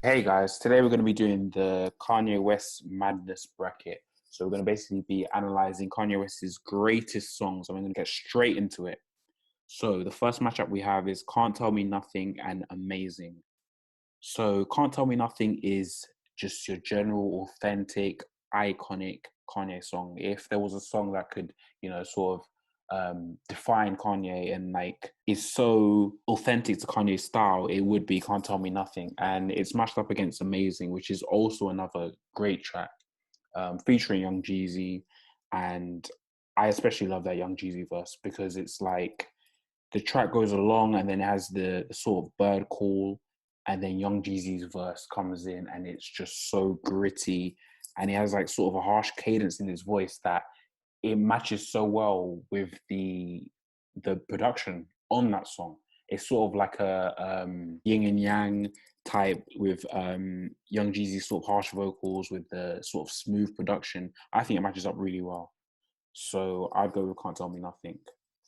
Hey guys, today we're going to be doing the Kanye West Madness bracket. So we're going to basically be analyzing Kanye West's greatest songs, and we're going to get straight into it. So the first matchup we have is Can't Tell Me Nothing and Amazing. So Can't Tell Me Nothing is just your general, authentic, iconic Kanye song. If there was a song that could, sort of define Kanye and like is so authentic to Kanye's style, it would be Can't Tell Me Nothing. And it's matched up against Amazing, which is also another great track featuring Young Jeezy. And I especially love that Young Jeezy verse because it's like the track goes along and then it has the sort of bird call, and then Young Jeezy's verse comes in and it's just so gritty, and he has like sort of a harsh cadence in his voice that it matches so well with the production on that song. It's sort of like a yin and yang type with Young Jeezy's sort of harsh vocals with the sort of smooth production. I think it matches up really well. So I'd go with Can't Tell Me Nothing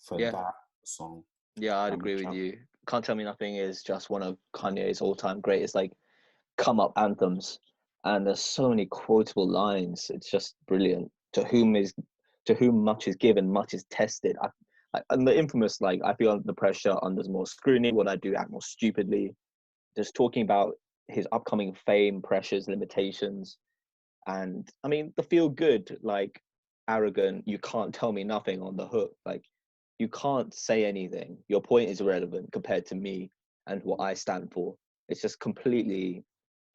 for Yeah, that song. yeah, I'd That agree with matchup. you. Can't Tell Me Nothing is just one of Kanye's all-time greatest like come up anthems, and there's so many quotable lines. It's just brilliant. To whom much is given, much is tested. And the infamous like I feel under the pressure, under more scrutiny. What I do, act more stupidly. Just talking about his upcoming fame, pressures, limitations, and I mean the feel good like arrogant. You can't tell me nothing on the hook. Like you can't say anything. Your point is irrelevant compared to me and what I stand for. It's just completely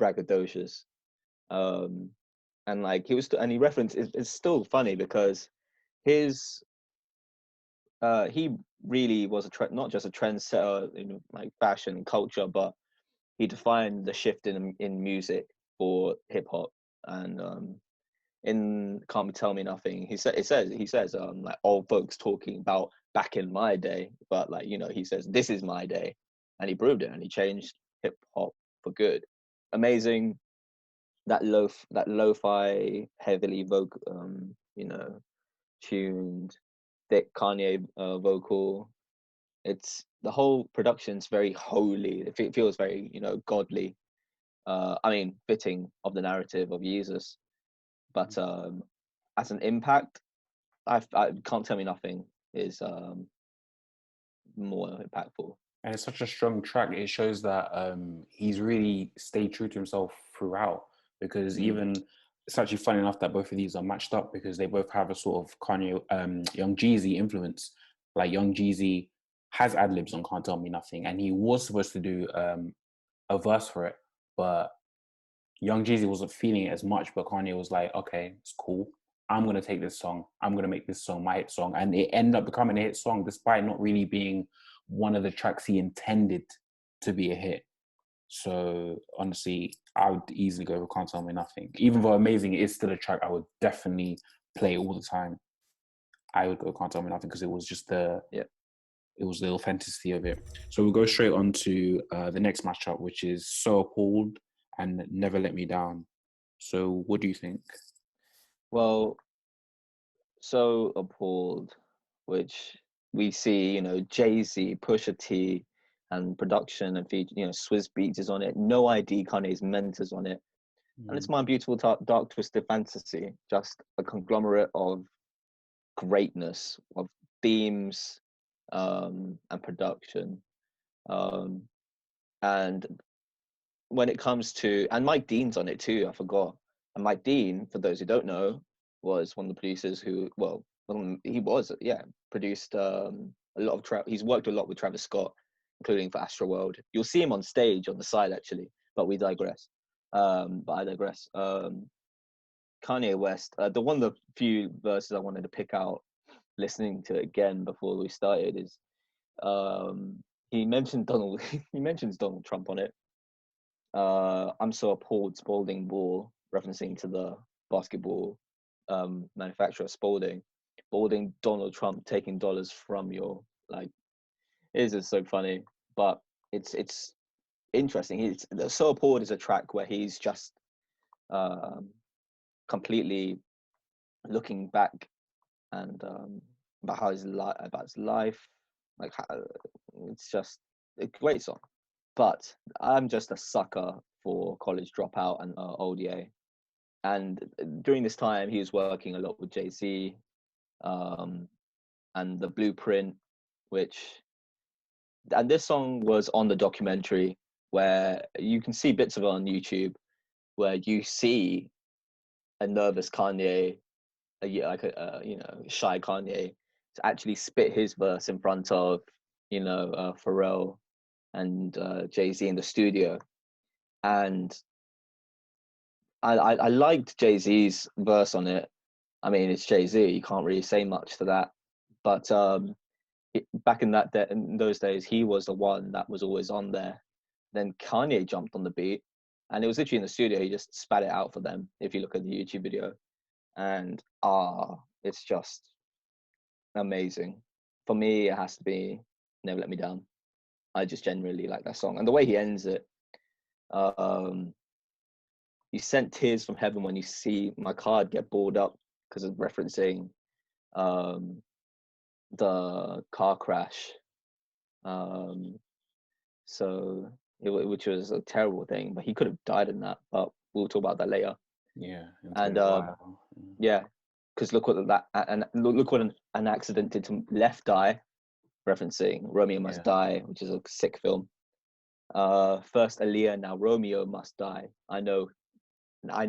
braggadocious. Um, and like and he referenced, it's still funny because his, he really was not just a trendsetter in like fashion and culture, but he defined the shift in music for hip hop. And in Can't Tell Me Nothing, he says like old folks talking about back in my day, but like he says this is my day, and he proved it, and he changed hip hop for good. Amazing. That lo-fi heavily tuned thick Kanye vocal. It's the whole production's very holy. It feels very godly. I mean, fitting of the narrative of Jesus, but as an impact, I Can't Tell Me Nothing is more impactful. And it's such a strong track. It shows that he's really stayed true to himself throughout. Because Mm. even it's actually funny enough that both of these are matched up because they both have a sort of Kanye, Young Jeezy influence. Like Young Jeezy has ad libs on "Can't Tell Me Nothing," and he was supposed to do a verse for it, but Young Jeezy wasn't feeling it as much. But Kanye was like, "Okay, it's cool. I'm gonna take this song. I'm gonna make this song my hit song," and it ended up becoming a hit song despite not really being one of the tracks he intended to be a hit. So honestly, I would easily go with Can't Tell Me Nothing. Even though Amazing is still a track I would definitely play all the time, I would go Can't Tell Me Nothing because it was just Yeah. it was the authenticity of it. So we'll go straight on to the next matchup, which is So Appalled and Never Let Me Down. So what do you think? Well, so appalled, which we see, Jay-Z, Pusha T, and production and feature, Swizz Beatz is on it. No ID, Kanye's Mentors on it, and it's Mm. My Beautiful Dark Twisted Fantasy, just a conglomerate of greatness, of themes, and production. Um, and when it comes to, and Mike Dean's on it too, I forgot. And Mike Dean, for those who don't know, was one of the producers who, well, he was, yeah, produced a lot of he's worked a lot with Travis Scott, including for Astroworld. You'll see him on stage on the side actually, but we digress. But I digress. Kanye West, the one of the few verses I wanted to pick out, listening to it again before we started, is he mentioned Donald. He mentions Donald Trump on it. I'm so appalled, Spalding Ball, referencing to the basketball manufacturer Spalding. Spalding, Donald Trump taking dollars from your, like, it is just so funny, but it's interesting. He's So Appalled is a track where he's just um, completely looking back and about about his life, like how, it's just a great song. But I'm just a sucker for College Dropout and ODA. And during this time, he was working a lot with Jay-Z, and The Blueprint, and this song was on the documentary, where you can see bits of it on YouTube, where you see a nervous Kanye, shy Kanye, to actually spit his verse in front of, Pharrell and Jay-Z in the studio. And I liked Jay-Z's verse on it. I mean, it's Jay-Z, you can't really say much to that. But back in those days, he was the one that was always on there. Then Kanye jumped on the beat, and it was literally in the studio. He just spat it out for them. If you look at the YouTube video, and it's just amazing. For me, it has to be "Never Let Me Down." I just genuinely like that song, and the way he ends it. You sent tears from heaven when you see my card get balled up, because of referencing the car crash. Which was a terrible thing, but he could have died in that. But we'll talk about that later. Yeah, and yeah, because look what an accident did to Left Eye, referencing Romeo Must Die, which is a sick film. First Aaliyah, now Romeo Must Die. I know I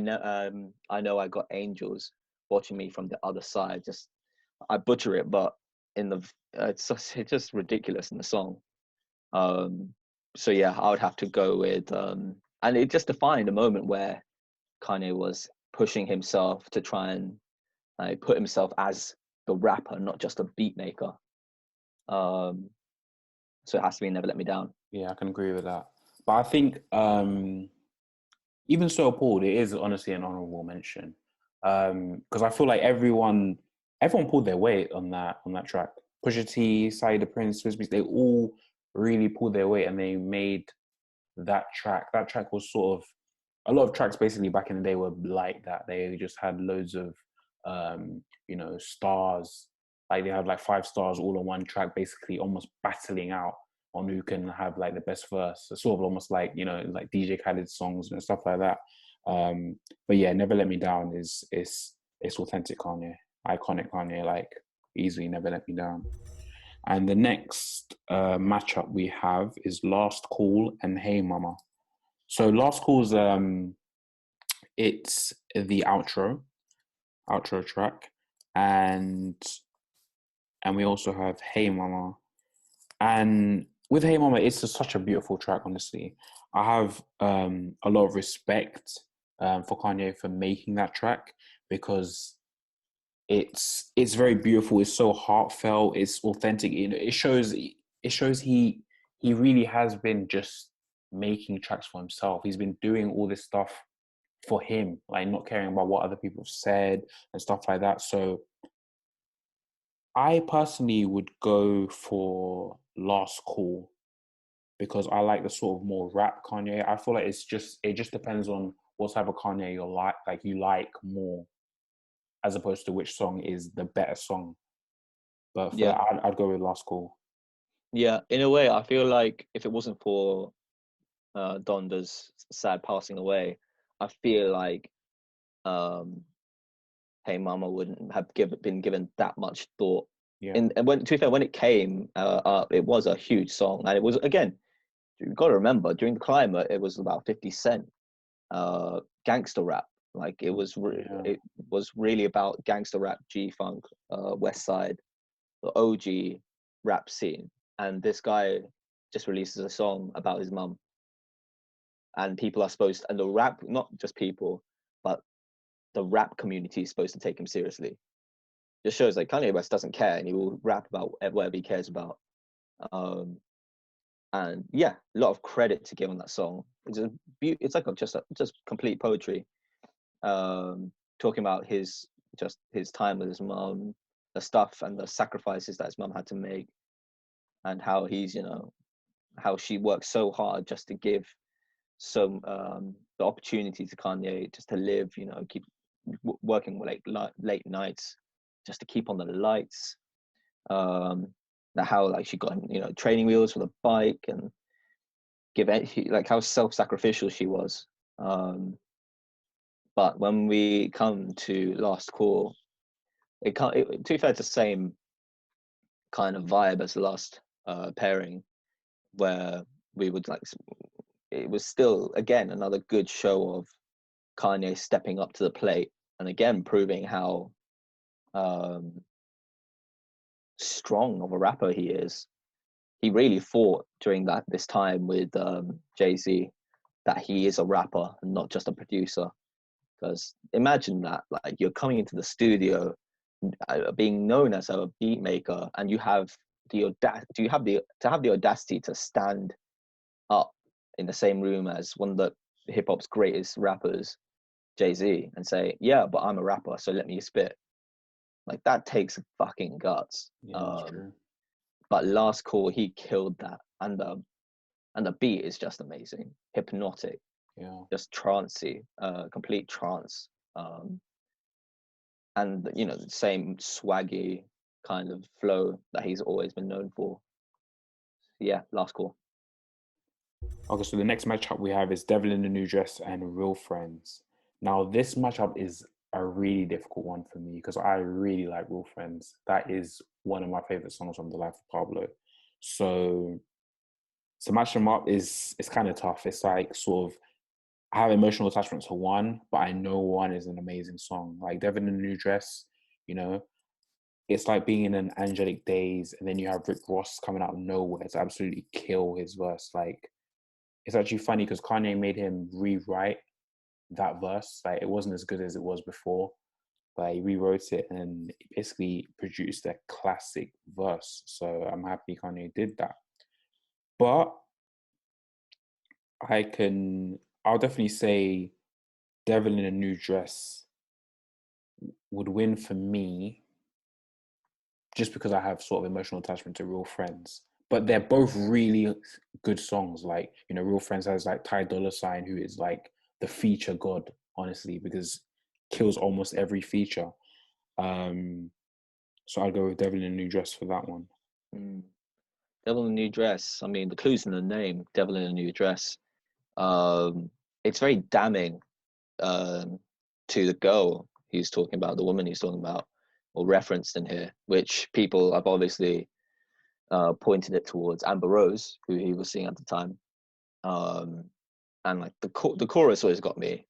got angels watching me from the other side. Just, I butcher it, but it's just ridiculous in the song. So yeah, I would have to go with and it just defined a moment where Kanye was pushing himself to try and put himself as the rapper, not just a beat maker. So it has to be Never Let Me Down. Yeah, I can agree with that. But I think even so, Paul, it is honestly an honorable mention, because I feel like everyone pulled their weight on that track. Pusha T, Saida the Prince, Swizz Beatz, they all really pulled their weight, and they made that track. That track was sort of, a lot of tracks basically back in the day were like that. They just had loads of stars. Like they had like 5 stars all on one track, basically almost battling out on who can have like the best verse. It's sort of almost like, like DJ Khaled songs and stuff like that. But yeah, Never Let Me Down is authentic Kanye, iconic Kanye, like easily Never Let Me Down. And the next matchup we have is Last Call and Hey Mama. So Last Call's it's the outro track, and we also have Hey Mama. And with Hey Mama, it's such a beautiful track, honestly. I have a lot of respect for Kanye for making that track, because it's very beautiful. It's so heartfelt. It's authentic. It shows he really has been just making tracks for himself. He's been doing all this stuff for him, like not caring about what other people have said and stuff like that. So I personally would go for Last Call, because I like the sort of more rap Kanye. I feel like it just depends on what type of Kanye you like more, as opposed to which song is the better song. But for that, I'd go with Last Call. Yeah, in a way, I feel like if it wasn't for Donda's sad passing away, I feel like Hey Mama wouldn't have been given that much thought. Yeah. And to be fair, when it came up, it was a huge song, and it was, again, you've got to remember, during the climate, it was about 50 Cent gangster rap. Like it was really about gangster rap, G-Funk, West Side, the OG rap scene. And this guy just releases a song about his mum. And people are supposed to, and the rap, not just people, but the rap community is supposed to take him seriously. Just shows like Kanye West doesn't care, and he will rap about whatever he cares about. And yeah, a lot of credit to give on that song. It's like just complete poetry. Talking about his time with his mom, the stuff and the sacrifices that his mom had to make, and how he's how she worked so hard just to give some the opportunity to Kanye just to live, keep working late nights just to keep on the lights. How like she got training wheels for the bike, and like how self-sacrificial she was. But when we come to Last Call, to be fair, it's the same kind of vibe as the last pairing, where we would like, it was still again another good show of Kanye stepping up to the plate and again proving how strong of a rapper he is. He really fought during this time with Jay-Z that he is a rapper and not just a producer. Because imagine that, like, you're coming into the studio, being known as a beat maker, and you have the audacity to stand up in the same room as one of the hip hop's greatest rappers, Jay-Z, and say, "Yeah, but I'm a rapper, so let me spit." Like, that takes fucking guts. Yeah, that's true. But Last Call, he killed that, and the beat is just amazing, hypnotic, Yeah. just trancey, complete trance, and the same swaggy kind of flow that he's always been known for. Yeah, Last Call. Okay, so the next matchup we have is Devil in the New Dress and Real Friends. Now, this matchup is a really difficult one for me because I really like Real Friends. That is one of my favorite songs from the life of Pablo. So to match them up is it's kind of tough. It's like sort of I have emotional attachment to one, but I know one is an amazing song. Like Devil in the New Dress, you know, it's like being in an angelic days, and then you have Rick Ross coming out of nowhere to absolutely kill his verse. Like it's actually funny because Kanye made him rewrite that verse. Like it wasn't as good as it was before, but he rewrote it and basically produced a classic verse. So I'm happy Kanye did that. But I'll definitely say Devil in a New Dress would win for me just because I have sort of emotional attachment to Real Friends. But they're both really good songs. Like, Real Friends has like Ty Dolla $ign, who is like the feature god, honestly, because kills almost every feature. So I'd go with Devil in a New Dress for that one. Mm. Devil in a New Dress. I mean, the clue's in the name. Devil in a New Dress. It's very damning to the girl he's talking about, the woman he's talking about, or referenced in here, which people have obviously pointed it towards Amber Rose, who he was seeing at the time. And like the chorus always got me.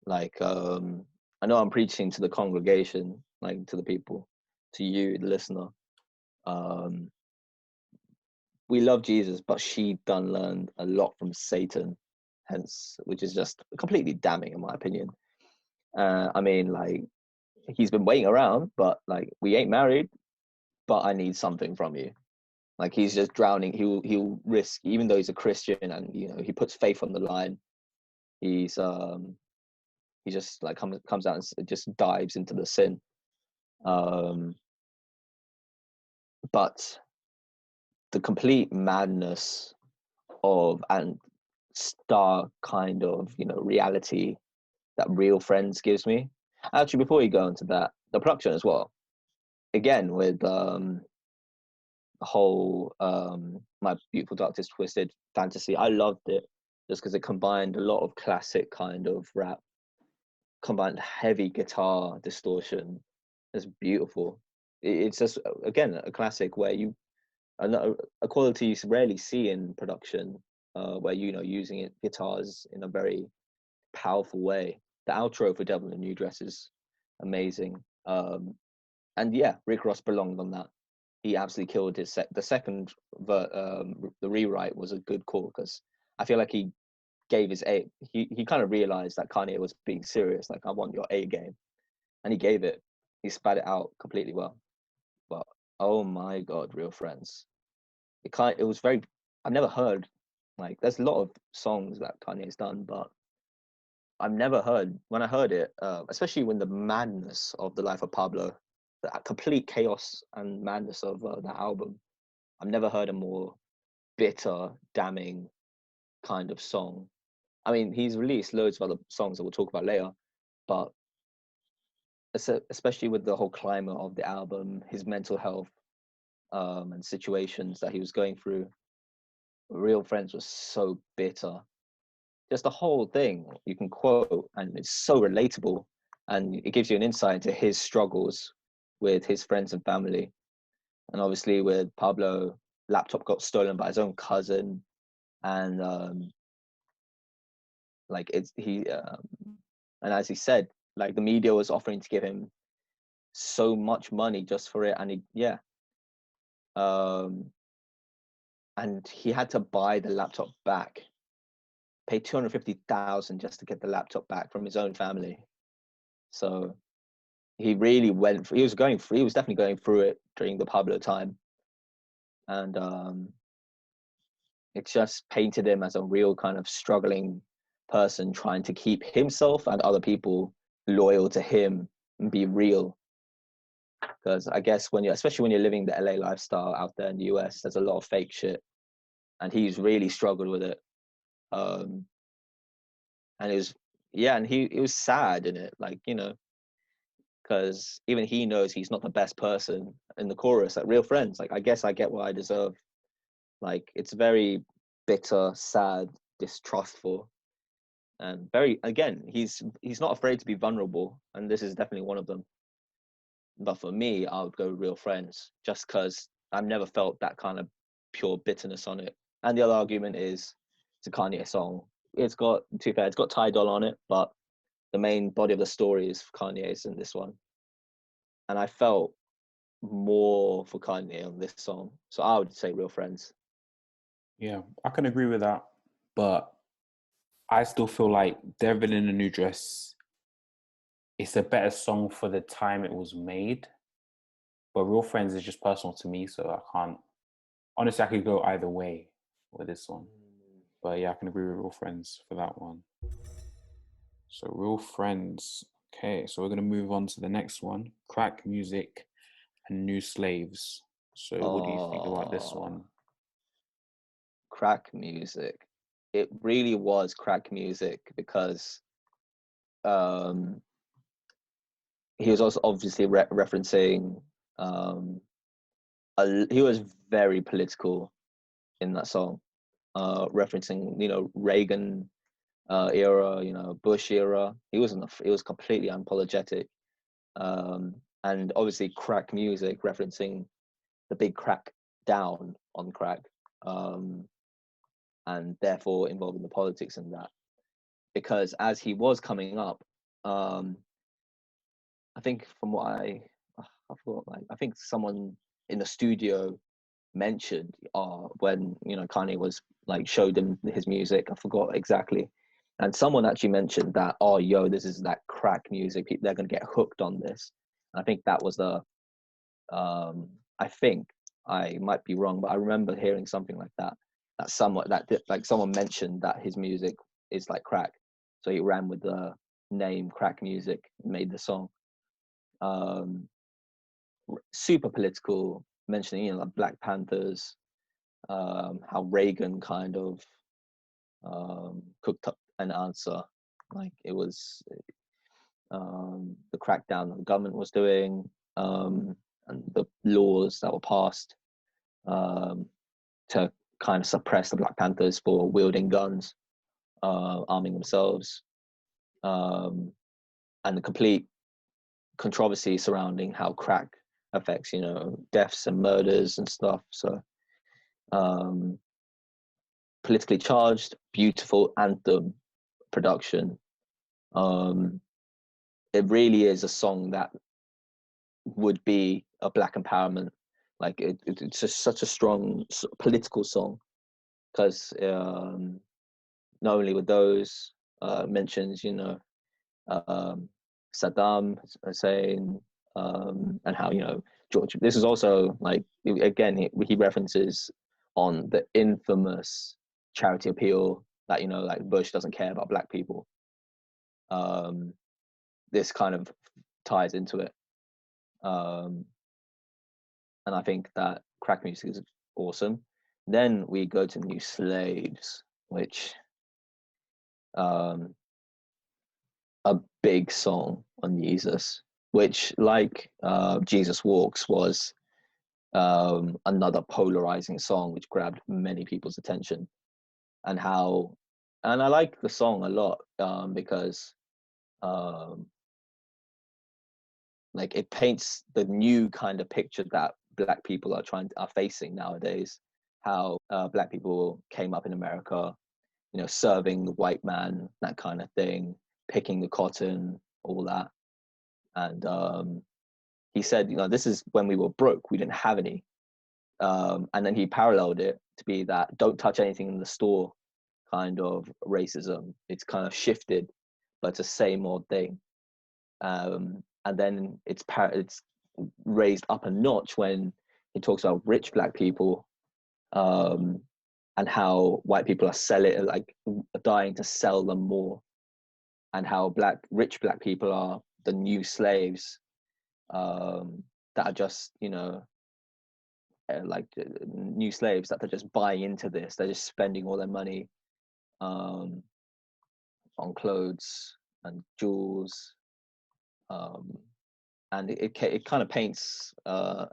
Like, I know I'm preaching to the congregation, like to the people, to you, the listener. Um, we love Jesus, but she done learned a lot from Satan, hence, which is just completely damning in my opinion. I mean, like, he's been waiting around, but like, we ain't married, but I need something from you. Like, he's just drowning. He'll risk, even though he's a Christian and he puts faith on the line. He's he just like comes out and just dives into the sin. But the complete madness of and star kind of reality that Real Friends gives me. Actually, before you go into that, the production as well. Again, with the whole My Beautiful Dark Twisted Fantasy, I loved it just because it combined a lot of classic kind of rap, combined heavy guitar distortion. It's beautiful. It's just again a classic where a quality you rarely see in production, where using guitars in a very powerful way. The outro for Devil in a New Dress is amazing. And yeah, Rick Ross belonged on that. He absolutely killed the second the rewrite was a good call because I feel like he gave his A. He kind of realized that Kanye was being serious. Like, I want your A game, and he gave it. He spat it out completely well. But oh my God, Real Friends. It was very. I've never heard, like, there's a lot of songs that Kanye's done, but I've never heard, when I heard it, especially when the madness of the life of Pablo, the complete chaos and madness of that album, I've never heard a more bitter, damning kind of song. I mean, he's released loads of other songs that we'll talk about later, but especially with the whole climate of the album, his mental health and situations that he was going through, Real Friends was so bitter. Just the whole thing you can quote, and it's so relatable, and it gives you an insight into his struggles with his friends and family. And obviously, with Pablo, laptop got stolen by his own cousin, and like it's he, and as he said, like the media was offering to give him so much money just for it, and um, and he had to buy the laptop back, pay 250,000 just to get the laptop back from his own family. So he really went. He was going through. He was definitely going through it during the Pablo time, and it just painted him as a real kind of struggling person trying to keep himself and other people loyal to him and be real. Because I guess when you're, especially when you're living the LA lifestyle out there in the US, there's a lot of fake shit, and he's really struggled with it. Um, and it was, yeah, and he it was sad in it, like, because even he knows he's not the best person in the chorus. Like real friends, like I guess I get what I deserve. Like it's very bitter, sad, distrustful, and very, again, he's not afraid to be vulnerable, and this is definitely one of them. But for me, I would go Real Friends, just because I've never felt that kind of pure bitterness on it. And the other argument is it's a Kanye song. It's got, to be fair, it's got Ty Dolla on it, but the main body of the story is Kanye's in this one. And I felt more for Kanye on this song. So I would say Real Friends. Yeah, I can agree with that, but I still feel like Devil in a New Dress, it's a better song for the time it was made. But Real Friends is just personal to me, so I can't. Honestly, I could go either way with this one. But yeah, I can agree with Real Friends for that one. So Real Friends. Okay, so we're gonna move on to the next one: Crack Music and New Slaves. So what do you think about this Oh, one? crack music. It really was crack music because um, he was also obviously referencing. Um, he was very political in that song, referencing Reagan era, Bush era. He was completely unapologetic, and obviously crack music, referencing the big crack down on crack, um, and therefore involving the politics in that. Because as he was coming up, um, I think from what I thought, like I think someone in the studio mentioned when Kanye was like showed him his music. I forgot exactly, and someone actually mentioned that, oh yo, this is that crack music. They're gonna get hooked on this. And I think that was the I think I might be wrong, but I remember hearing something like that. Like someone mentioned that his music is like crack, so he ran with the name crack music and made the song. Um, Super political, mentioning like Black Panthers, how Reagan kind of cooked up an answer, like it was the crackdown that the government was doing, and the laws that were passed um, to kind of suppress the Black Panthers for wielding guns, arming themselves, um, and the complete controversy surrounding how crack affects, deaths and murders and stuff. So, um, politically charged, beautiful anthem production. Um, it really is a song that would be a black empowerment. Like it's just such a strong political song because not only with those mentions, um, Saddam Hussein, and how George. This is also like again he references on the infamous charity appeal that like Bush doesn't care about black people. Um, this kind of ties into it, um, and I think that crack music is awesome. Then we go to New Slaves, which um, a big song on Jesus, which like Jesus Walks was another polarizing song which grabbed many people's attention. And I like the song a lot, because um, like it paints the new kind of picture that black people are facing nowadays. How black people came up in America, serving the white man, that kind of thing, picking the cotton, all that. And he said, this is when we were broke, we didn't have any. And then he paralleled it to be that don't touch anything in the store kind of racism. It's kind of shifted, but it's the same old thing. And then it's raised up a notch when he talks about rich black people, and how white people are dying to sell them more, and how rich black people are the new slaves, that are just new slaves that are just buying into this. They're just spending all their money on clothes and jewels, and it kind of paints a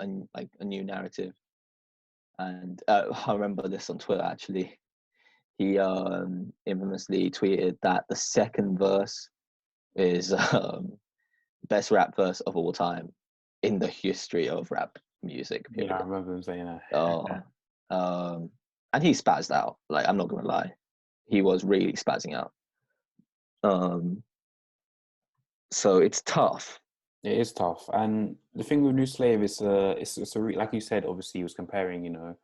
new narrative. And I remember this on Twitter actually. He infamously tweeted that the second verse is best rap verse of all time in the history of rap music. Period. Yeah, I remember him saying that. And he spazzed out. Like, I'm not gonna lie, he was really spazzing out. So it's tough. It is tough, and the thing with New Slave is, like you said. Obviously, he was comparing,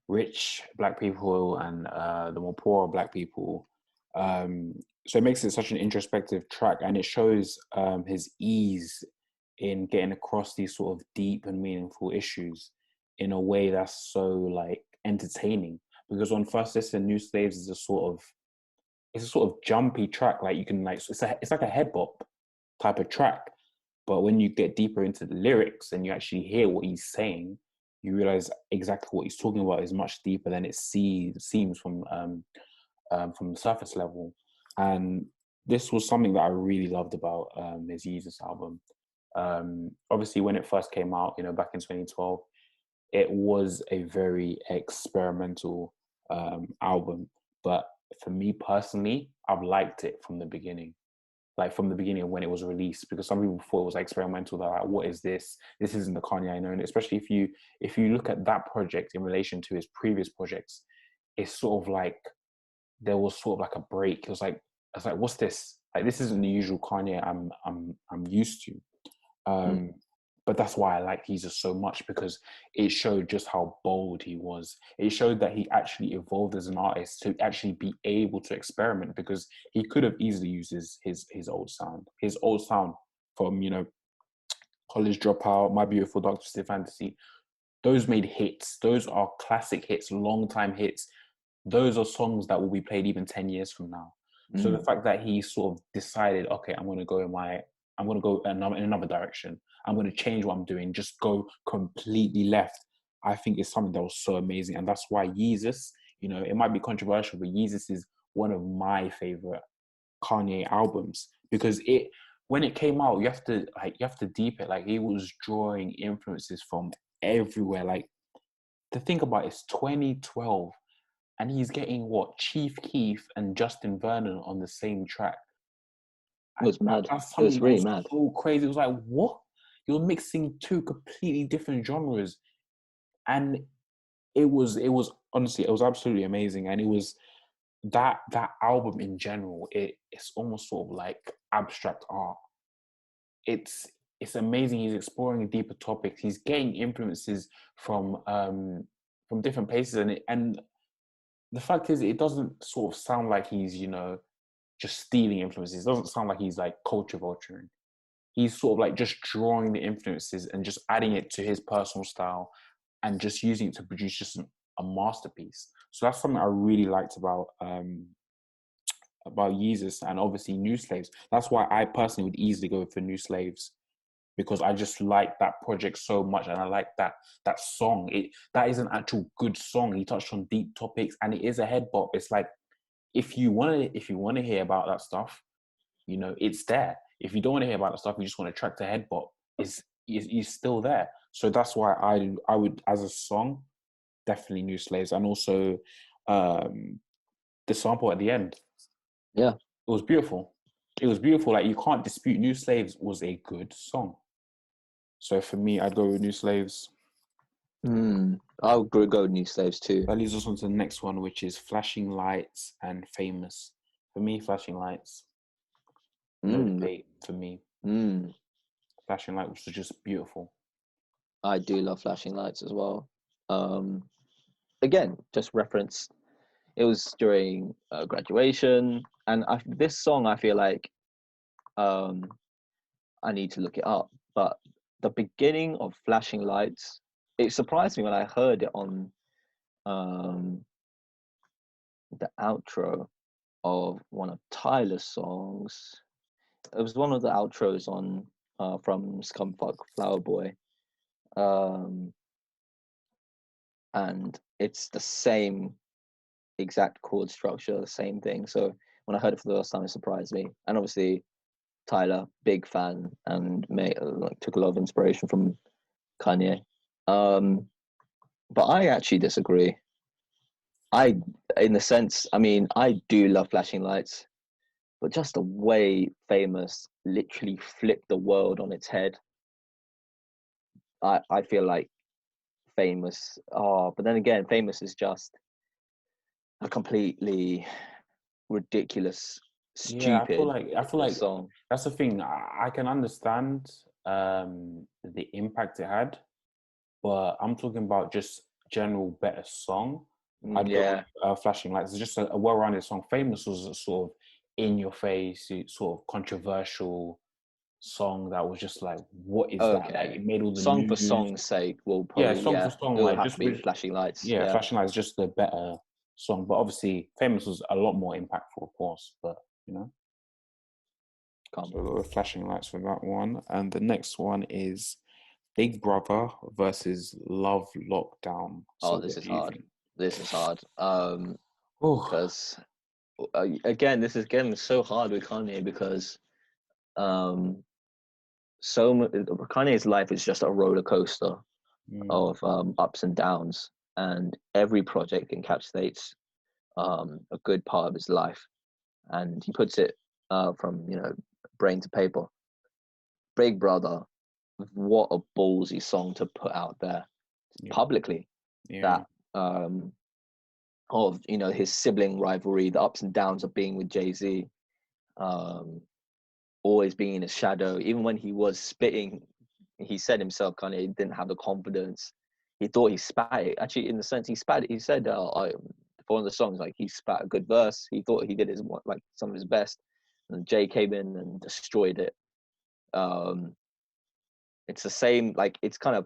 rich black people and the more poor black people. So it makes it such an introspective track, and it shows his ease in getting across these sort of deep and meaningful issues in a way that's so like entertaining. Because on first listen, New Slaves is a sort of jumpy track. Like you can it's like a head bop type of track. But when you get deeper into the lyrics and you actually hear what he's saying, you realize exactly what he's talking about is much deeper than it seems from the surface level. And this was something that I really loved about his Yeezus album. Obviously, when it first came out, back in 2012, it was a very experimental album. But for me personally, I've liked it from the beginning. Like from the beginning of when it was released, because some people thought it was experimental. They're like, "What is this? This isn't the Kanye I know." And especially if you look at that project in relation to his previous projects, it's sort of like there was sort of like a break. It was like, "What's this? Like, this isn't the usual Kanye I'm used to." But that's why I like Yeezus so much, because it showed just how bold he was. It showed that he actually evolved as an artist to actually be able to experiment, because he could have easily used his old sound. His old sound from, College Dropout, My Beautiful Dark Twisted Fantasy. Those made hits. Those are classic hits, long time hits. Those are songs that will be played even 10 years from now. So the fact that he sort of decided, okay, I'm going to go in another direction. I'm going to change what I'm doing, just go completely left. I think it's something that was so amazing. And that's why Yeezus, it might be controversial, but Yeezus is one of my favorite Kanye albums, because when it came out, you have to deep it. Like, he was drawing influences from everywhere. Like, to think about it's 2012 and he's getting Chief Keef and Justin Vernon on the same track. It was mad. That's It was something really that was mad. so crazy. It was like, what? You're mixing two completely different genres, and it was honestly, it was absolutely amazing. And it was that album in general. It's almost sort of like abstract art. It's amazing. He's exploring deeper topics. He's getting influences from different places, and the fact is, it doesn't sort of sound like he's just stealing influences. It doesn't sound like he's like culture vulturing. He's sort of like just drawing the influences and just adding it to his personal style and just using it to produce just a masterpiece. So that's something I really liked about Yeezus, and obviously New Slaves. That's why I personally would easily go for New Slaves, because I just like that project so much, and I like that song. That is an actual good song. He touched on deep topics, and it is a head bop. It's like, if you want to hear about that stuff, it's there. If you don't want to hear about that stuff, you just want to track the head bop, he's still there. So that's why I would, as a song, definitely New Slaves. And also the sample at the end. Yeah. It was beautiful. It was beautiful. Like, you can't dispute New Slaves was a good song. So for me, I'd go with New Slaves. I'll go New Slaves too. That leads us on to the next one, which is Flashing Lights and Famous. For me, Flashing Lights. No debate for me. Flashing Lights was just beautiful. I do love Flashing Lights as well. Again, just reference. It was during graduation, and this song, I feel like I need to look it up. But the beginning of Flashing Lights, it surprised me when I heard it on the outro of one of Tyler's songs. It was one of the outros on from Scumfuck Flower Boy, and it's the same exact chord structure, the same thing. So when I heard it for the first time, it surprised me. And obviously, Tyler, big fan, and took a lot of inspiration from Kanye. But I actually disagree. In the sense, I mean, I do love Flashing Lights, but just the way Famous literally flipped the world on its head. I feel like Famous. Oh, but then again, Famous is just a completely ridiculous, Yeah, stupid I feel like song. that's the thing. I can understand the impact it had, but I'm talking about just general better song. I'd go Yeah. with Flashing Lights. It's just a well-rounded song. Famous was a sort of in your face, sort of controversial song that was just like, what is that? Like, Okay. it made all the Song for news. song's sake, will Yeah, probably, song for yeah, song, it will like have to just be Flashing Lights. yeah, Yeah. Flashing Lights is just the better song. But obviously, Famous was a lot more impactful, of course. But you know. Come. So we're Flashing Lights for that one. And the next one is Big Brother versus Love Lockdown. So Oh, this what is do you hard. think? This is hard. Oh, Because again, this is getting so hard with Kanye because um, Kanye's life is just a roller coaster mm, of ups and downs, and every project encapsulates a good part of his life, and he puts it from brain to paper. Big Brother, what a ballsy song to put out there yeah, publicly. yeah, That of his sibling rivalry, the ups and downs of being with Jay-Z, um, always being in his shadow. Even when he was spitting, he said himself kind of didn't have the confidence. He thought he spat it. Actually, in the sense he spat it, he said for one of the songs, like, he spat a good verse. He thought he did like some of his best, and Jay came in and destroyed it. It's the same, like, it's kind of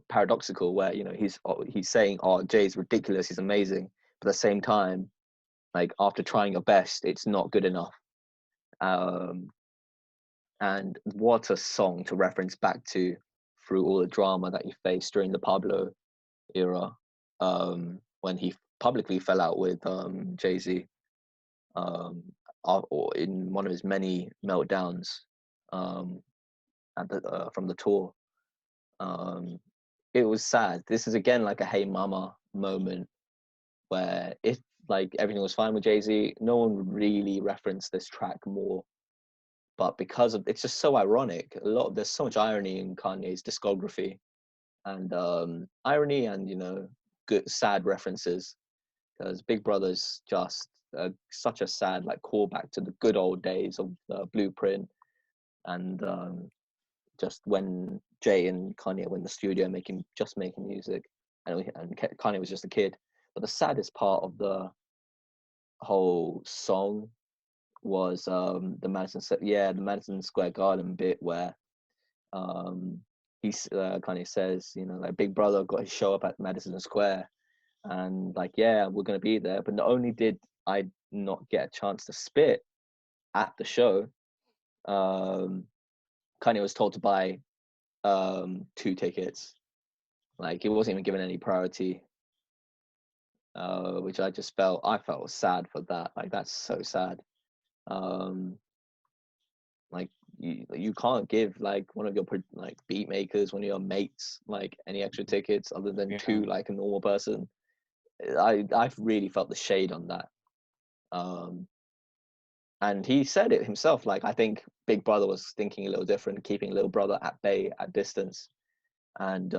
paradoxical where he's saying, oh, Jay's ridiculous, he's amazing, but at the same time, like, after trying your best, it's not good enough. And what a song to reference back to through all the drama that he faced during the Pablo era, when he publicly fell out with Jay-Z, or in one of his many meltdowns from the tour. It was sad. This is again like a Hey Mama moment where if like everything was fine with Jay-Z, no one would really reference this track more. But because of it's just so ironic. There's so much irony in Kanye's discography, and irony and good sad references, because Big Brother's just such a sad like callback to the good old days of Blueprint, and just when Jay and Kanye were in the studio making music, and Kanye was just a kid. But the saddest part of the whole song was the Madison Square Garden bit where Kanye says, like, Big Brother got his show up at Madison Square, and like, yeah, we're gonna be there. But not only did I not get a chance to spit at the show, Kanye was told to buy 2 tickets. Like, it wasn't even given any priority, which I felt sad for that. Like, that's so sad. Um, like, you can't give like one of your like beat makers, one of your mates, like any extra tickets other than two, like a normal person. I've really felt the shade on that. And he said it himself. Like, I think Big Brother was thinking a little different, keeping Little Brother at bay, at distance. And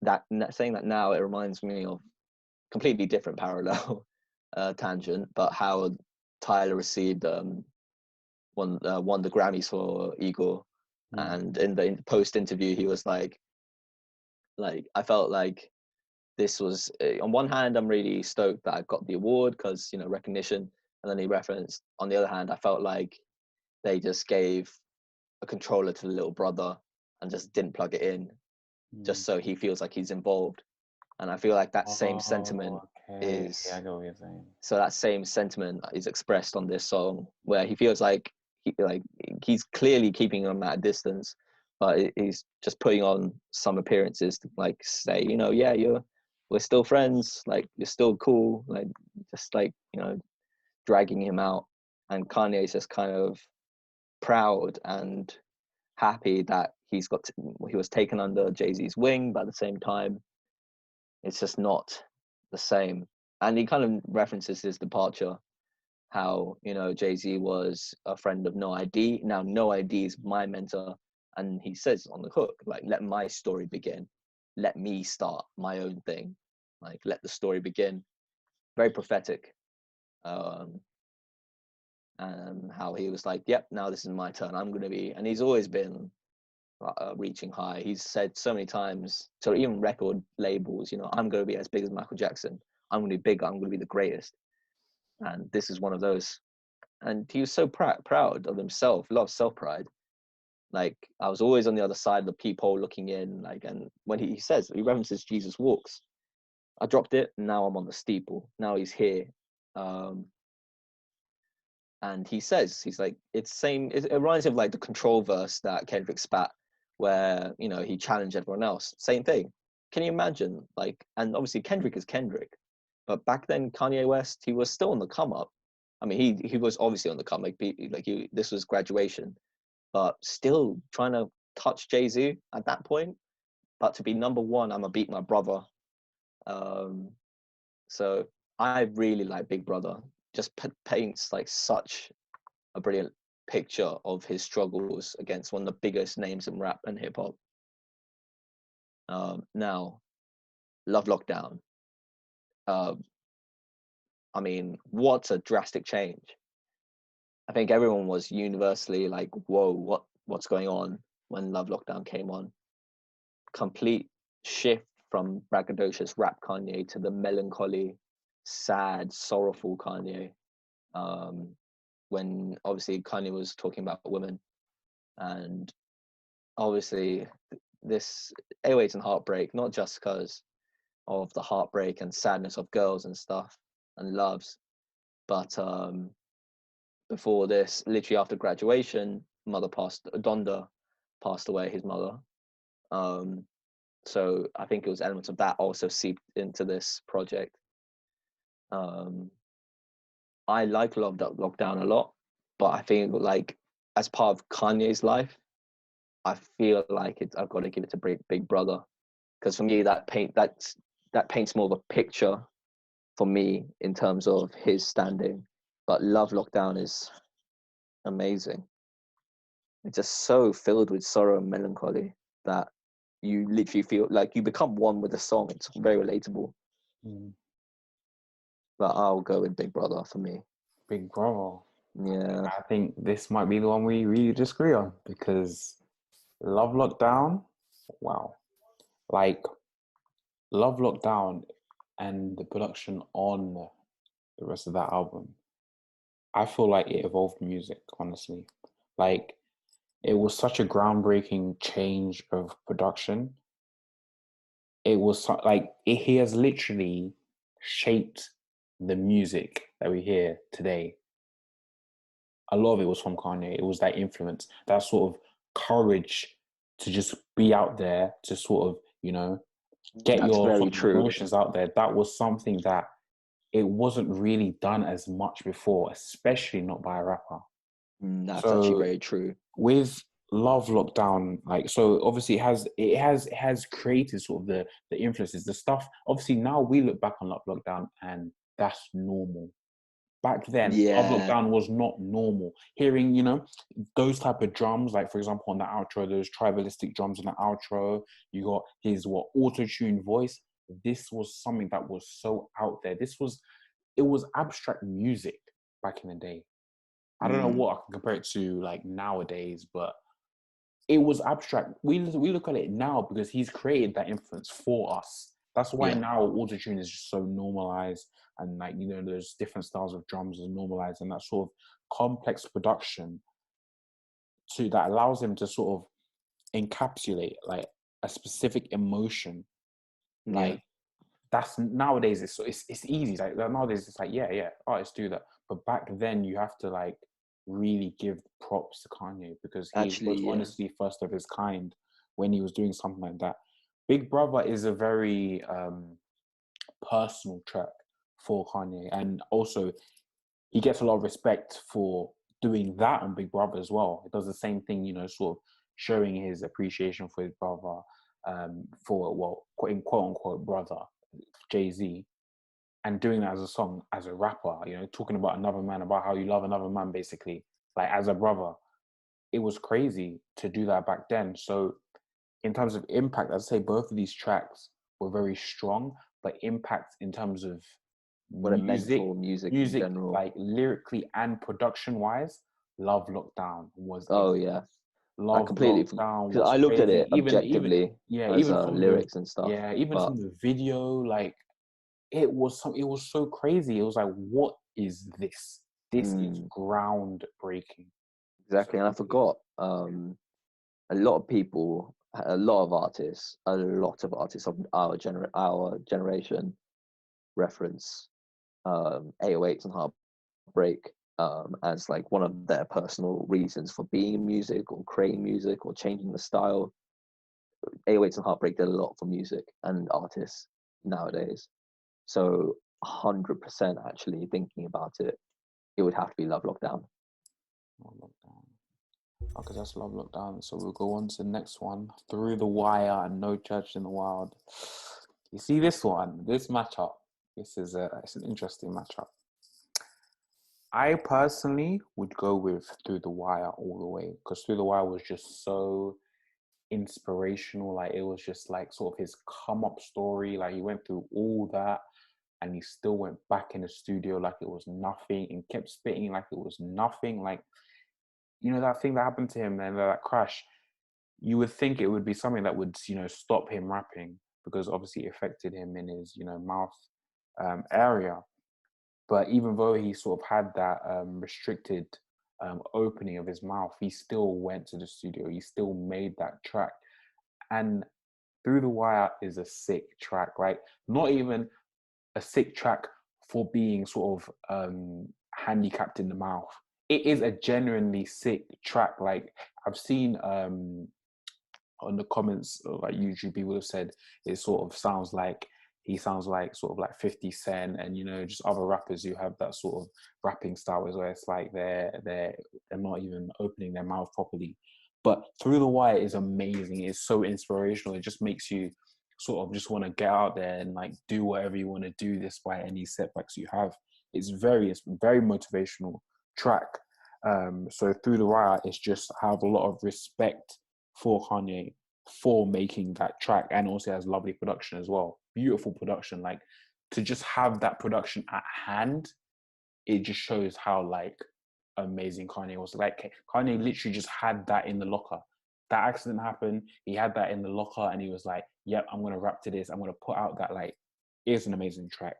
that saying that now, it reminds me of completely different parallel tangent, but how Tyler received won the Grammys for Igor, and in the post interview, he was like I felt like this was on one hand, I'm really stoked that I got the award because recognition, and then he referenced on the other hand, I felt like they just gave a controller to the little brother and just didn't plug it in, just so he feels like he's involved. And I feel like that same sentiment is. I know what you're saying. So that same sentiment is expressed on this song, where he feels like he's clearly keeping him at a distance, but he's just putting on some appearances to like say, yeah, we're still friends, like you're still cool, like just like dragging him out. And Kanye's just kind of proud and happy that he was taken under Jay-Z's wing, but at the same time, it's just not the same. And he kind of references his departure, how Jay-Z was a friend of No ID. Now No ID is my mentor, and he says on the hook, like, let my story begin, let me start my own thing, like let the story begin. Very prophetic. And how he was like, yep, now this is my turn, I'm going to be. And he's always been reaching high. He's said so many times, so even record labels, I'm going to be as big as Michael Jackson, I'm going to be bigger, I'm going to be the greatest. And this is one of those. And he was so proud of himself, loves self-pride. Like, I was always on the other side of the peephole looking in, like, and when he says, he references Jesus walks, I dropped it, now I'm on the steeple, now he's here. And he says, he's like, it reminds him of like the Control verse that Kendrick spat, where he challenged everyone else. Same thing. Can you imagine? Like, and obviously Kendrick is Kendrick, but back then Kanye West, he was still on the come up. I mean, he was obviously on the come, this was graduation, but still trying to touch Jay-Z at that point. But to be number one, I'm gonna beat my brother. So I really like Big Brother. Just paints like such a brilliant picture of his struggles against one of the biggest names in rap and hip hop. Now, Love Lockdown. I mean, what a drastic change. I think everyone was universally like, whoa, what's going on when Love Lockdown came on? Complete shift from braggadocious rap Kanye to the melancholy, sad, sorrowful Kanye. When obviously Kanye was talking about women, and obviously this 808s and heartbreak, not just because of the heartbreak and sadness of girls and stuff and loves, but before this, literally after graduation, Donda passed away, his mother. So I think it was elements of that also seeped into this project. I like Love Lockdown a lot, but I think like as part of Kanye's life, I feel like I've got to give it to Big Brother, because for me that paints more of a picture for me in terms of his standing. But Love Lockdown is amazing. It's just so filled with sorrow and melancholy that you literally feel like you become one with the song. It's very relatable. But I'll go with Big Brother for me. Big Brother. Yeah. I think this might be the one we really disagree on, because Love Lockdown, wow. Like, Love Lockdown and the production on the rest of that album, I feel like it evolved music, honestly. Like, it was such a groundbreaking change of production. It was like, he has literally shaped the music that we hear today. A lot of it was from Kanye. It was that influence, that sort of courage to just be out there, to sort of, get That's your very sort of true. emotions out there. That was something that it wasn't really done as much before, especially not by a rapper. That's actually So very true. with Love Lockdown, like, so obviously it has created sort of the influences, the stuff. Obviously now we look back on Love Lockdown and that's normal. Back then, Love Yeah, Lockdown was not normal. Hearing, those type of drums, like for example on the outro, those tribalistic drums in the outro, you got his auto-tune voice. This was something that was so out there. It was abstract music back in the day. I don't know mm, what I can compare it to like nowadays, but it was abstract. We look at it now because he's created that influence for us. That's why yeah, now autotune is just so normalized, and like there's different styles of drums are normalized, and that sort of complex production that allows him to sort of encapsulate like a specific emotion. yeah. Like that's nowadays it's easy. Like nowadays it's like yeah, artists do that. But back then you have to like really give props to Kanye because he Actually, was yeah. honestly first of his kind when he was doing something like that. Big Brother is a very personal track for Kanye, and also he gets a lot of respect for doing that on Big Brother as well. It does the same thing, sort of showing his appreciation for his brother, for quote unquote brother, Jay-Z, and doing that as a song, as a rapper, talking about another man, about how you love another man, basically, like as a brother. It was crazy to do that back then. So, in terms of impact, I'd say both of these tracks were very strong, but impact in terms of What it meant music, for music in music general. like lyrically and production wise, Love Lockdown was a Oh yeah, I Love completely Lockdown because was I looked at crazy. it Even objectively yeah, as even from the lyrics and stuff, yeah, even but from the video, like it was so crazy. It was like, what is this? This is mm, groundbreaking. So exactly. And I crazy. forgot a lot of people, a lot of artists, of our generation reference 808s and Heartbreak as like one of their personal reasons for being in music or creating music or changing the style. 808s and Heartbreak did a lot for music and artists nowadays. So 100% actually thinking about it, it would have to be Love Lockdown. Love Lockdown. Okay, that's Love Lockdown. So we'll go on to the next one. Through the Wire and No Church in the Wild. You see this one, this matchup. It's an interesting matchup. I personally would go with Through the Wire all the way because Through the Wire was just so inspirational. Like it was just like sort of his come up story. Like he went through all that and he still went back in the studio like it was nothing and kept spitting like it was nothing. Like, that thing that happened to him and that crash, you would think it would be something that would, stop him rapping because obviously it affected him in his, mouth area. But even though he sort of had that restricted opening of his mouth, he still went to the studio. He still made that track. And Through the Wire is a sick track, right? Not even a sick track for being sort of handicapped in the mouth. It is a genuinely sick track. Like I've seen on the comments like YouTube, people have said it sort of sounds like he sounds like sort of like 50 Cent and just other rappers who have that sort of rapping style where it's like they're not even opening their mouth properly. But Through the Wire is amazing. It's so inspirational. It just makes you sort of just want to get out there and like do whatever you want to do despite any setbacks you have. It's very motivational track. So Through the Wire is just I have a lot of respect for Kanye for making that track, and also has lovely production as well. Beautiful production. Like to just have that production at hand, it just shows how like amazing Kanye was. Like Kanye literally just had that in the locker. That accident happened. He had that in the locker, and he was like, "Yep, I'm gonna rap to this. I'm gonna put out that like it's an amazing track."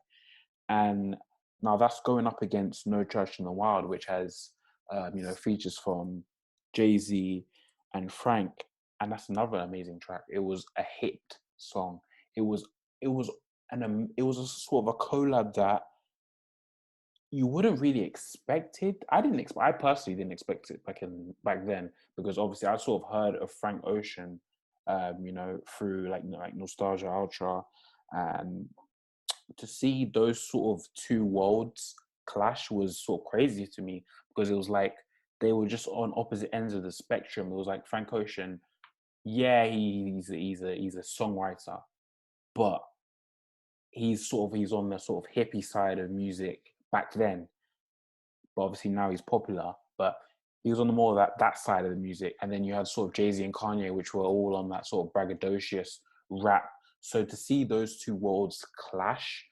And now that's going up against No Church in the Wild, which has features from Jay-Z and Frank, and that's another amazing track. It was a hit song. It was it was it was a sort of a collab that you wouldn't really expect it. I personally didn't expect it back then because obviously I sort of heard of Frank Ocean, through like Nostalgia Ultra, and to see those sort of two worlds clash was sort of crazy to me because it was like they were just on opposite ends of the spectrum. It was like Frank Ocean, yeah, he's a songwriter, but he's on the sort of hippie side of music back then. But obviously now he's popular. But he was on the more of that side of the music. And then you had sort of Jay-Z and Kanye, which were all on that sort of braggadocious rap. So to see those two worlds clash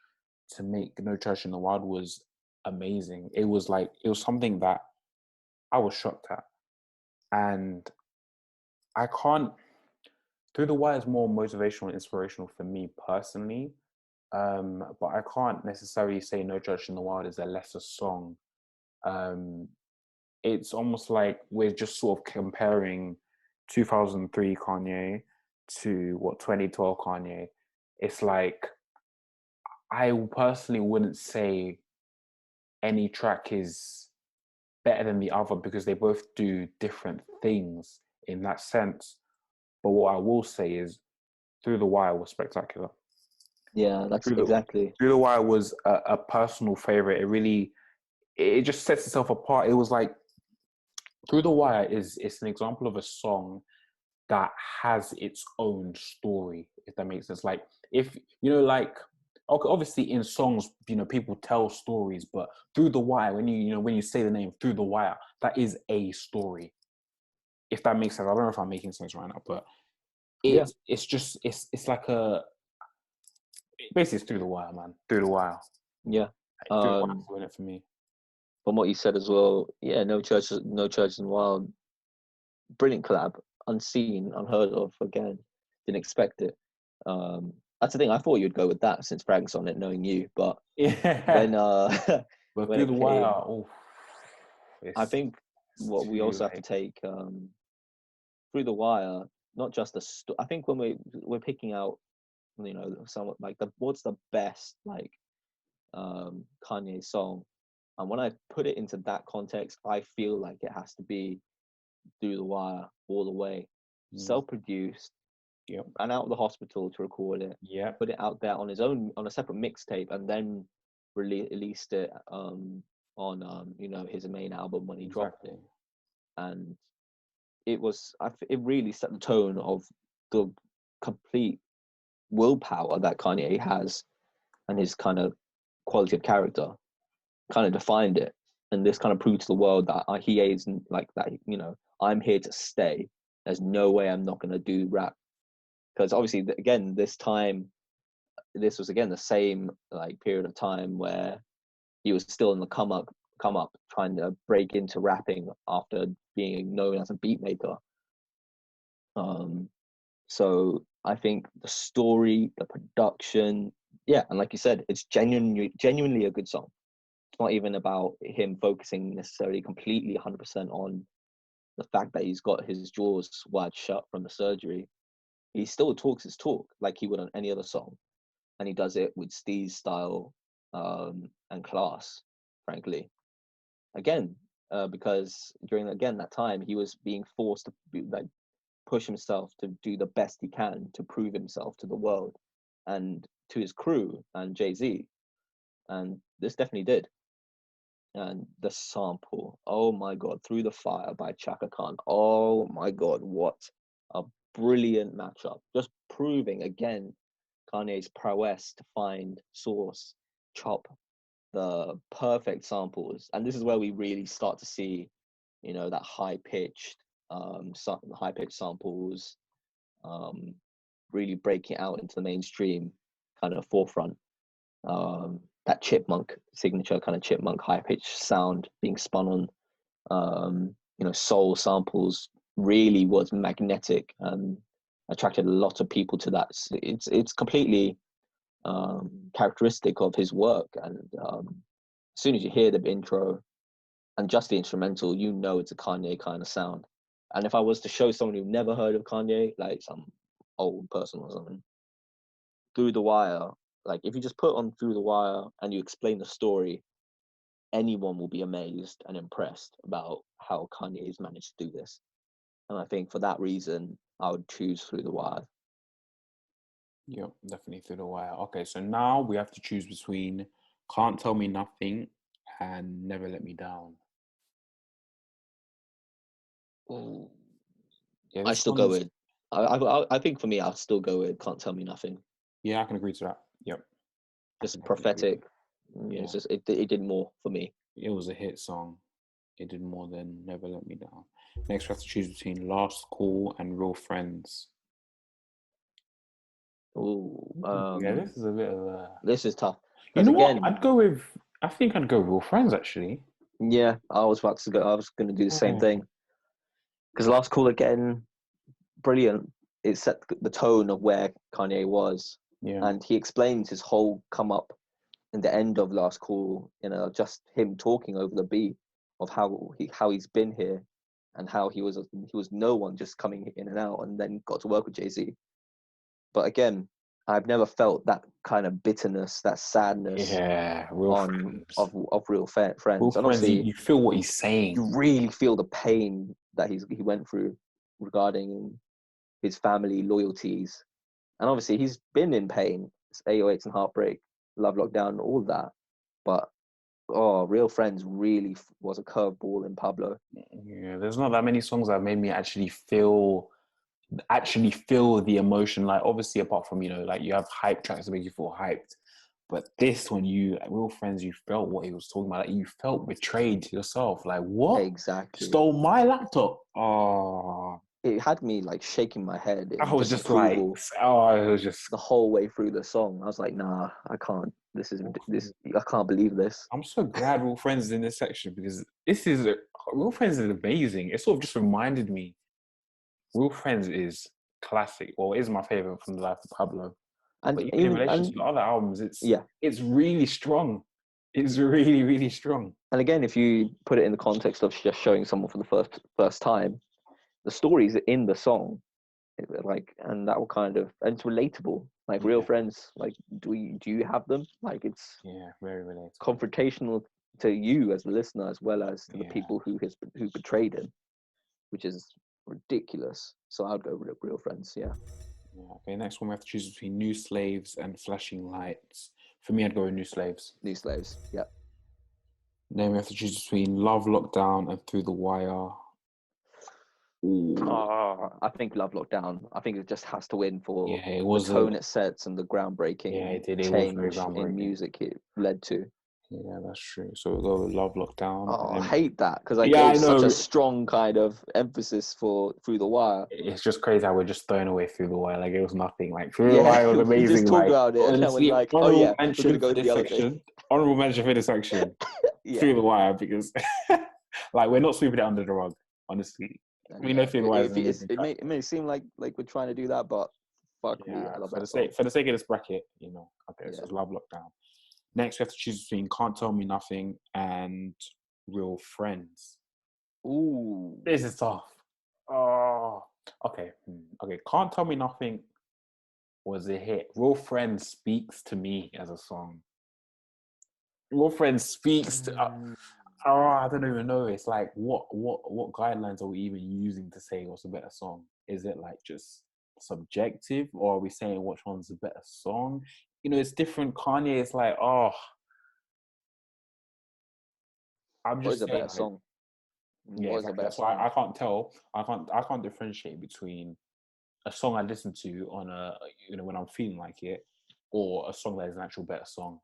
to make No Church in the Wild was amazing. It was something that I was shocked at. And I can't, Through the Wire is more motivational and inspirational for me personally. But I can't necessarily say No Church in the Wild is a lesser song. Um, it's almost like we're just sort of comparing 2003 Kanye to 2012 Kanye. It's like I personally wouldn't say any track is better than the other because they both do different things in that sense. But what I will say is Through the Wire was spectacular. Yeah, that's exactly. Through the Wire was a personal favorite. It just sets itself apart. It was like Through the Wire it's an example of a song that has its own story, if that makes sense. Like if like okay, obviously in songs, people tell stories, but Through the Wire, when you say the name Through the Wire, that is a story. If that makes sense. I don't know if I'm making sense right now, but Yeah. it's like basically it's Through the Wire, man. Through the Wire. Yeah. Through the Wire's doing it for me. From what you said as well, yeah, No Church in the Wild, brilliant collab, unseen, unheard of. Again, didn't expect it. That's the thing. I thought you'd go with that since Frank's on it, knowing you. But Yeah. when But when Through it the Wire, came, I think it's what we too also have to take Through the Wire, not just I think when we're picking out, some like what's the best like Kanye song, and when I put it into that context, I feel like it has to be Through the Wire all the way. Self-produced, Yep. ran out of the hospital to record it, Yep. put it out there on his own on a separate mixtape, and then released it on his main album when he dropped Exactly. it. And it really set the tone of the complete willpower that Kanye has, and his kind of quality of character kind of defined it. And this kind of proved to the world that he is like that. I'm here to stay. There's no way I'm not going to do rap, because obviously, again, this was again the same like period of time where he was still in the come up, trying to break into rapping after being known as a beat maker. So I think the story, the production, yeah, and like you said, it's genuinely a good song. It's not even about him focusing necessarily completely 100% on the fact that he's got his jaws wide shut from the surgery. He still talks his talk like he would on any other song, and he does it with steez style and class, frankly. Again, because during again that time he was being forced to like push himself to do the best he can to prove himself to the world and to his crew and Jay-Z. And this definitely did. And the sample, oh my God, Through the Fire by Chaka Khan. Oh my God, what a brilliant matchup. Just proving again Kanye's prowess to find, source, chop the perfect samples. And this is where we really start to see, that high pitched samples, really breaking out into the mainstream kind of forefront. That chipmunk signature kind of chipmunk high pitched sound being spun on, soul samples really was magnetic and attracted a lot of people to that. It's completely characteristic of his work. And as soon as you hear the intro and just the instrumental, it's a Kanye kind of sound. And if I was to show someone who never heard of Kanye, like some old person or something, Through the Wire, like if you just put on Through the Wire and you explain the story, anyone will be amazed and impressed about how Kanye's managed to do this. And I think for that reason, I would choose Through the Wire. Yep, definitely Through the Wire. Okay, so now we have to choose between Can't Tell Me Nothing and Never Let Me Down. Ooh. Yeah, I this still go song's with. I think for me, I'll still go with "Can't Tell Me Nothing." yeah, I can agree to that. Yep, I can Just definitely agree. prophetic. Yeah, It's just it did more for me. it was a hit song. It did more than Never Let Me Down. Next, we have to choose between Last Call and Real Friends. Ooh, Yeah, this is a bit of a. this is tough You because know what? again, I think I'd go Real Friends actually. yeah, I was about to go. I was going to do the same Yeah, thing because Last Call again, brilliant. It set the tone of where Kanye was, yeah, and he explains his whole come up in the end of Last Call. Just him talking over the beat of how he's been here, and how he was no one, just coming in and out, and then got to work with Jay-Z. But again, I've never felt that kind of bitterness, that sadness yeah. Real on Friends. of real Real friends, and Friends. obviously You feel what he's saying. you really feel the pain that he went through regarding his family loyalties, and obviously he's been in pain. It's 808s and Heartbreak, Love Lockdown, all that. But Real Friends really was a curveball in Pablo. Yeah, there's not that many songs that made me actually feel the emotion. Like obviously, apart from like you have hype tracks that make you feel hyped, but this one, Real Friends, you felt what he was talking about. Like, you felt betrayed yourself. Like what? Exactly. Stole my laptop. Oh, It had me like shaking my head I in was just like, disapproval it was just. the whole way through the song. I was like, nah, I can't. I can't believe this. I'm so glad Real Friends is in this section because Real Friends is amazing. It sort of just reminded me. Real Friends is classic. Well, it is my favorite from the life of Pablo. And But even in even relation to and the other albums, it's yeah, it's really strong. It's really, really strong. and again, if you put it in the context of just showing someone for the first time, the stories in the song, and that will and it's relatable. Like real Yeah, friends, like do you have them? Like it's yeah, very relatable. confrontational to you as the listener as well as to the Yeah, people who betrayed him, which is ridiculous. So I'd go with real friends. Yeah, yeah. Okay, next one we have to choose between New Slaves and Flashing Lights. For me, I'd go with New Slaves. New Slaves. Yeah. Then we have to choose between Love Lockdown and Through the Wire. Ooh. I think Love Lockdown. I think it just has to win for Yeah, it the was tone it sets and the yeah, groundbreaking it did. It was very change in groundbreaking. music it led to. Yeah, that's true. So we'll go with Love Lockdown. And Oh, I then, hate that because I yeah, I gave such a know. strong kind of emphasis for Through the Wire. It's just crazy how we're just throwing away Through the Wire. Like it was nothing. Like Through the Yeah, Wire was we just amazing. talk Like about it and then we're honestly, like, oh honorable yeah, we're gonna mention go for to the this other thing. section. Honorable mention for this section. Yeah, Through the Wire because like we're not sweeping it under the rug. Honestly, and we know yeah, Through the Wire is an amazing it track. may seem like we're trying to do that, but fuck me, Yeah, I love for that the song. sake of this bracket, okay, so Yeah. it's Love Lockdown. Next, we have to choose between Can't Tell Me Nothing and Real Friends. Ooh. This is tough. Oh, okay. Okay. Can't Tell Me Nothing was a hit. Real Friends speaks to me as a song. Real Friends speaks to. I don't even know. It's like what guidelines are we even using to say what's a better song? Is it like just subjective, or are we saying which one's a better song? It's different. Kanye is like, I'm What is just a saying, better like, song? yeah, What is a exactly. better That's why song? I can't tell. I can't differentiate between a song I listen to on when I'm feeling like it, or a song that is an actual better song.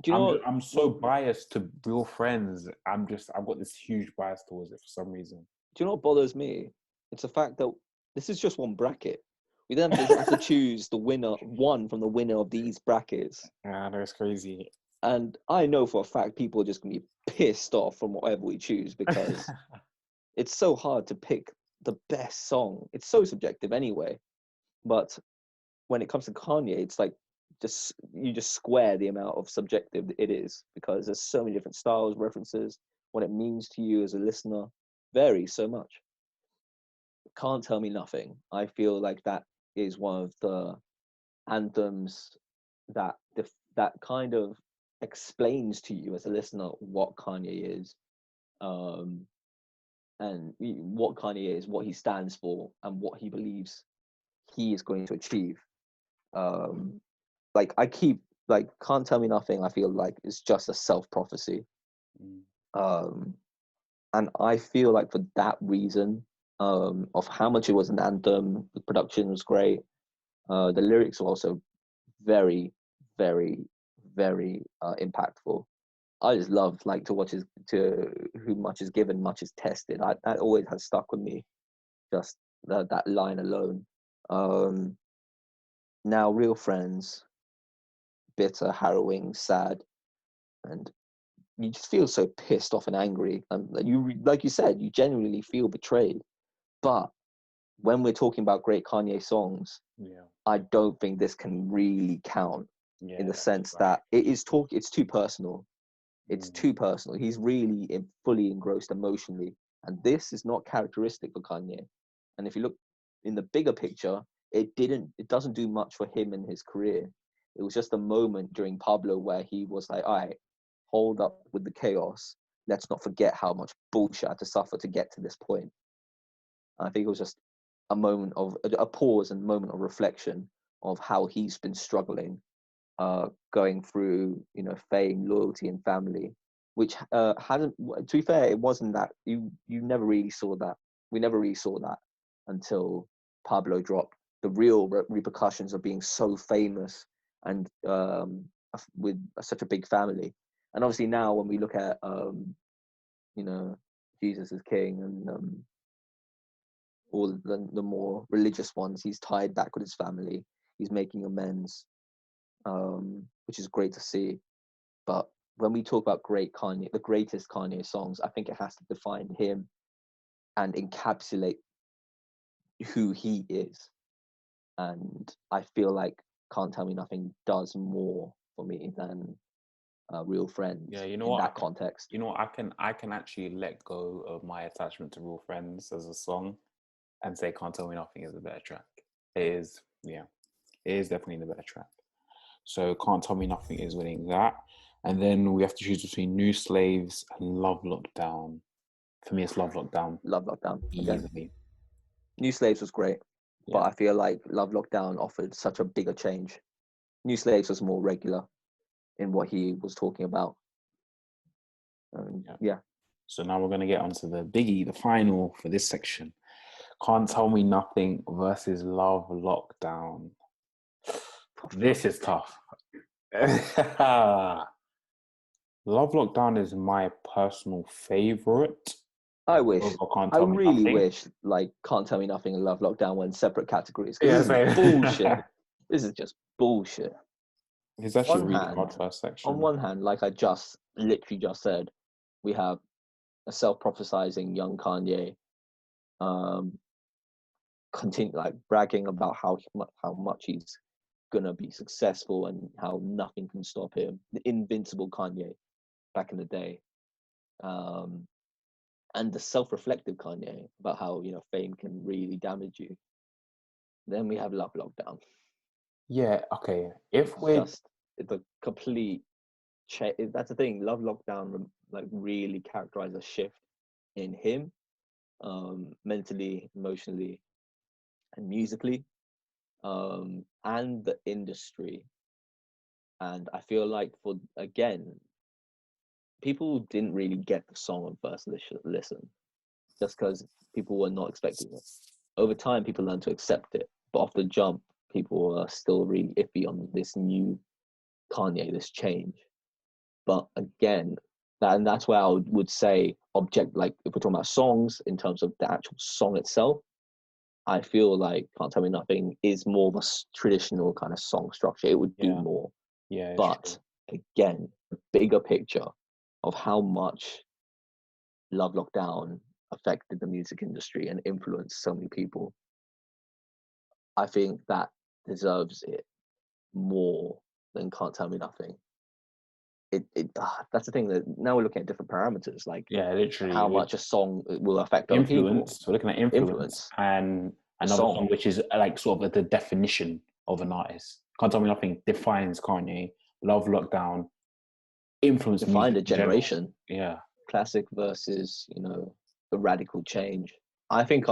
Do you know I'm what? just, I'm so biased to Real Friends. I've got this huge bias towards it for some reason. Do you know what bothers me? It's the fact that this is just one bracket. We then have to choose the winner, one from the winner of these brackets. Yeah, that's crazy. And I know for a fact people are just gonna be pissed off from whatever we choose because it's so hard to pick the best song. It's so subjective anyway. But when it comes to Kanye, it's like you just square the amount of subjective it is because there's so many different styles, references, what it means to you as a listener varies so much. Can't Tell Me Nothing. I feel like that is one of the anthems that kind of explains to you as a listener what Kanye is, um, and what Kanye is, what he stands for, and what he believes he is going to achieve. Um, like I keep Can't Tell Me Nothing. I feel like it's just a self prophecy, Mm. um, and I feel like for that reason, of how much it was an anthem. The production was great. The lyrics were also very, very, very impactful. I just love like to watch his to who much is given, much is tested. That always has stuck with me. Just that line alone. Um, Now, real friends, bitter, harrowing, sad, and you just feel so pissed off and angry. And you, like you said, you genuinely feel betrayed. But when we're talking about great Kanye songs, Yeah. I don't think this can really count Yeah. in the That's sense right. that it's too personal. It's Mm. too personal. He's really fully engrossed emotionally, and this is not characteristic for Kanye. And if you look in the bigger picture, it doesn't do much for him in his career. It was just a moment during Pablo where he was like, all right, hold up with the chaos. Let's not forget how much bullshit I had to suffer to get to this point. And I think it was just a moment of a pause and moment of reflection of how he's been struggling, going through, you know, fame, loyalty, and family, which hadn't. To be fair, it wasn't that you never really saw that. We never really saw that until Pablo dropped. The real repercussions of being so famous and with such a big family, and obviously now when we look at you know, Jesus is King and all the more religious ones, he's tied back with his family. He's making amends, which is great to see. But when we talk about great Kanye, the greatest Kanye songs, I think it has to define him and encapsulate who he is. And I feel like Can't Tell Me Nothing does more for me than Real Friends Yeah, you know in what? that context. You know what? I can actually let go of my attachment to Real Friends as a song and say Can't Tell Me Nothing is a better track. It is, yeah. It is definitely the better track. So Can't Tell Me Nothing is winning that. And then we have to choose between New Slaves and Love Lockdown. For me, it's Love Lockdown Love Lockdown again. easily. New Slaves was great, but Yeah. I feel like Love Lockdown offered such a bigger change. New Slaves was more regular in what he was talking about. Yeah. Yeah. So now we're going to get onto the biggie, the final for this section. Can't Tell Me Nothing versus Love Lockdown. This is tough. Love Lockdown is my personal favorite. I wish. Can't I Tell Me really Nothing. wish like Can't Tell Me Nothing and Love Lockdown were in separate categories because Yeah, this is same. bullshit. This is just bullshit. It's actually One really hard hand, first on section. one hand, like I just literally just said, we have a self-prophesizing young Kanye, um, continue like bragging about how much he's gonna be successful and how nothing can stop him. The invincible Kanye back in the day. Um, and the self-reflective Kanye about how, you know, fame can really damage you. Then we have Love Lockdown. Yeah, okay. If It's we're just the complete that's the thing. Love Lockdown like really characterized a shift in him, mentally, emotionally, and musically, and the industry. And I feel like for again, people didn't really get the song on first listen, just because people were not expecting it. Over time, people learned to accept it, but off the jump, people are still really iffy on this new Kanye, this change. But again, and that's where I would say object, like if we're talking about songs in terms of the actual song itself, I feel like Can't Tell Me Nothing is more of a traditional kind of song structure. It would do yeah, more. yeah, it's But true. again, the bigger picture of how much Love Lockdown affected the music industry and influenced so many people, I think that deserves it more than Can't Tell Me Nothing. That's the thing, that now we're looking at different parameters, like Yeah, how literally. much a song will affect other people. Influence. We're looking at influence Influence and the another song, song which is like sort of the definition of an artist. Can't Tell Me Nothing defines Kanye. Love Lockdown influenced defined music a in general. generation. Yeah. Classic versus, you know, the radical change. I think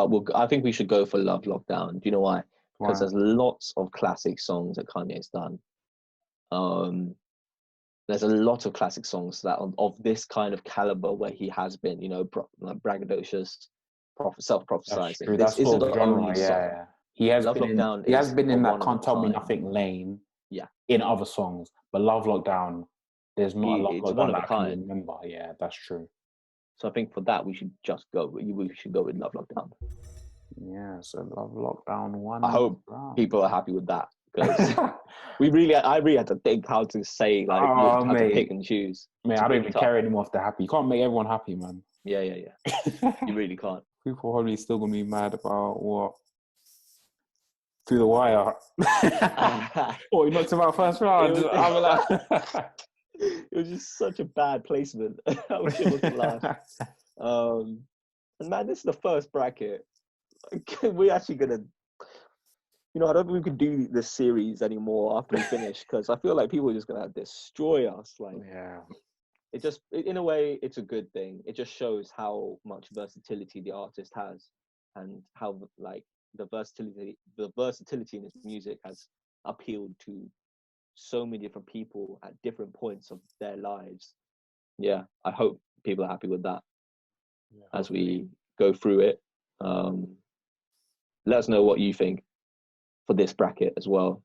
we should go for Love Lockdown. Do you know why? Because Why? there's lots of classic songs that Kanye's done. Um, there's a lot of classic songs that of this kind of caliber where he has been, you know, like braggadocious, That's self-prophesizing. true. This That's isn't sort of the only genre. Yeah, song. yeah. He has Love been in. Lockdown He has is been a in that one of "Can't a Tell Me kind. Nothing" lane Yeah, in other songs, but "Love Lockdown," there's not a "Love it's one Lockdown" of that a I can kind. remember. Yeah, that's true. So I think for that we should just go. We should go with Love Lockdown. Yeah, so "Love Lockdown" I one hope round. people are happy with that because I really had to think how to say like Oh, how to pick mate, and choose. man, It's I don't really even tough. care anymore if they're happy. You can't make everyone happy, man. Yeah, yeah, yeah. You really can't. People probably still gonna be mad about what through the wire. Oh, you knocked him out first It round. was, I'm like, it was just such a bad placement. I wish it wasn't last. And man, this is the first bracket. We're actually gonna, I don't think we can do this series anymore after we finish because I feel like people are just gonna destroy us. Like, yeah, in a way, it's a good thing. It just shows how much versatility the artist has, and how like the versatility in his music has appealed to so many different people at different points of their lives. Yeah, I hope people are happy with that as we go through it. Let us know what you think for this bracket as well.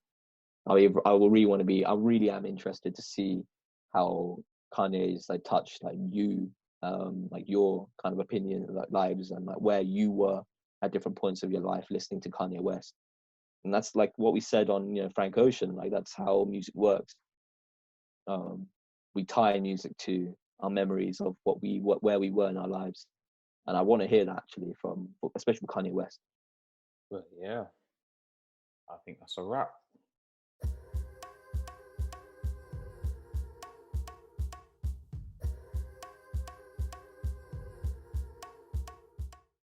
I really am interested to see how Kanye's like touched like you, like your kind of opinion, like lives, and like where you were at different points of your life listening to Kanye West. And that's like what we said on Frank Ocean. Like that's how music works. We tie music to our memories of where we were in our lives, and I want to hear that actually from especially from Kanye West. but yeah, I think that's a wrap.